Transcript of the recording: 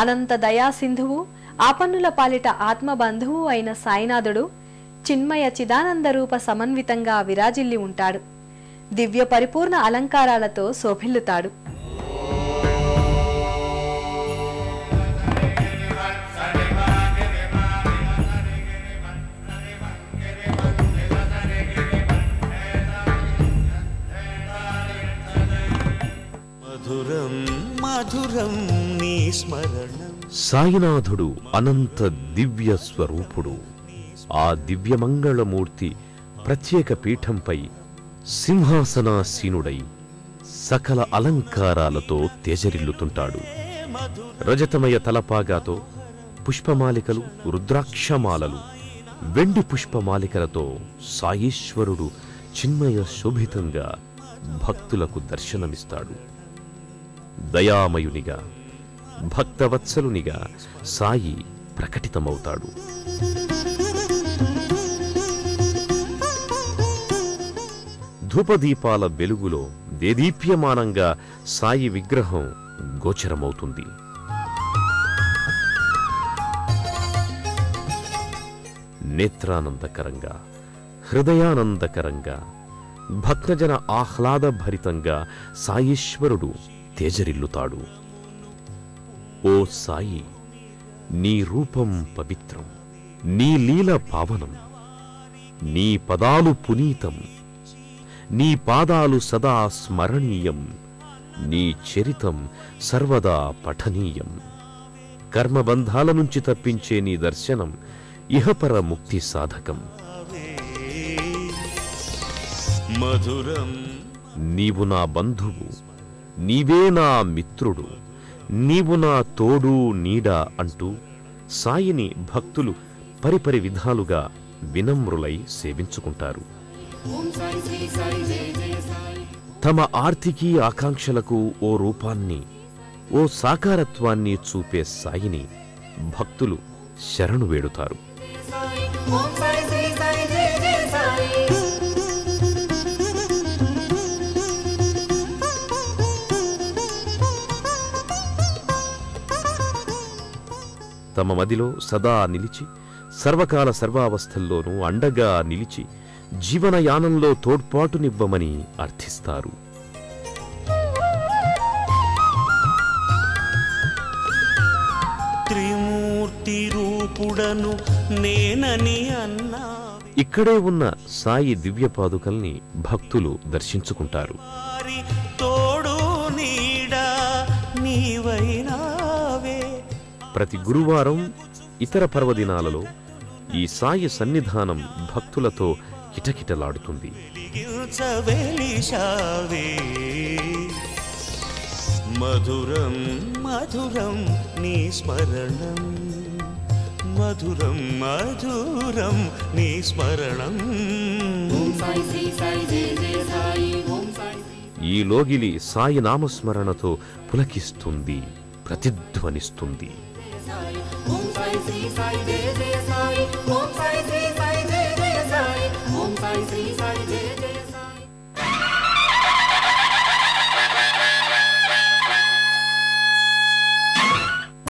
అనంత దయాసింధువు, ఆపన్నుల పాలిట ఆత్మబంధువు అయిన సాయినాథుడు చిన్మయ చిదానంద రూప సమన్వితంగా విరాజిల్లి ఉంటాడు. దివ్య పరిపూర్ణ అలంకారాలతో శోభిల్లుతాడు. సాయినాథుడు అనంత దివ్య స్వరూపుడు. ఆ దివ్యమంగళమూర్తి ప్రత్యేక పీఠంపై సింహాసనాసీనుడై సకల అలంకారాలతో తేజరిల్లుతుంటాడు. రజతమయ తలపాగాతో పుష్పమాలికలు, రుద్రాక్షమాలలు, వెండి పుష్పమాలికలతో సాయీశ్వరుడు చిన్మయ శోభితంగా భక్తులకు దర్శనమిస్తాడు. దయామయునిగా, భక్తవత్సలునిగా సాయి ప్రకటితమవుతాడు. ధూపదీపాల వెలుగులో దేదీప్యమానంగా సాయి విగ్రహం గోచరమవుతుంది. నేత్రానందకరంగా, హృదయానందకరంగా, భక్తజన ఆహ్లాదభరితంగా సాయీశ్వరుడు తేజరిల్లుతాడు. ఓ సాయి, నీ రూపం పవిత్రం, నీ లీల పావనం, నీ పదాలు పునీతం, నీ పాదాలు సదా స్మరణీయం, నీ చరితం సర్వదా పఠనీయం. కర్మబంధాల నుంచి తప్పించే నీ దర్శనం ఇహపర ముక్తి సాధకం. మధురం నీవు నా బంధువు, నీవే నా మిత్రుడు, నీవు నా తోడు నీడ అంటూ సాయిని భక్తులు పరిపరి విధాలుగా వినమ్రులై సేవించుకుంటారు. తమ ఆర్తికి ఆకాంక్షలకు ఓ రూపాన్ని, ఓ సాకారత్వాన్ని చూపే సాయిని భక్తులు శరణు వేడుతారు. తమ మదిలో సదా నిలిచి, సర్వకాల సర్వావస్థల్లోనూ అండగా నిలిచి జీవనయానంలో తోడ్పాటునివ్వమని అర్థిస్తారు. త్రిమూర్తి రూపుడను నేనని అన్నా. ఇక్కడే ఉన్న సాయి దివ్య పాదుకల్ని భక్తులు దర్శించుకుంటారు. ప్రతి గురువారం, ఇతర పర్వదినాలలో ఈ సాయి సన్నిధానం భక్తులతో కిటకిటలాడుతుంది. మధురం మధురం నీ స్మరణం, మధురం మధురం నీ స్మరణం. ఈ లోగిలి సాయి నామస్మరణతో పులకిస్తుంది, ప్రతిధ్వనిస్తుంది. ఓం సాయి శ్రీ సాయి జయ జయ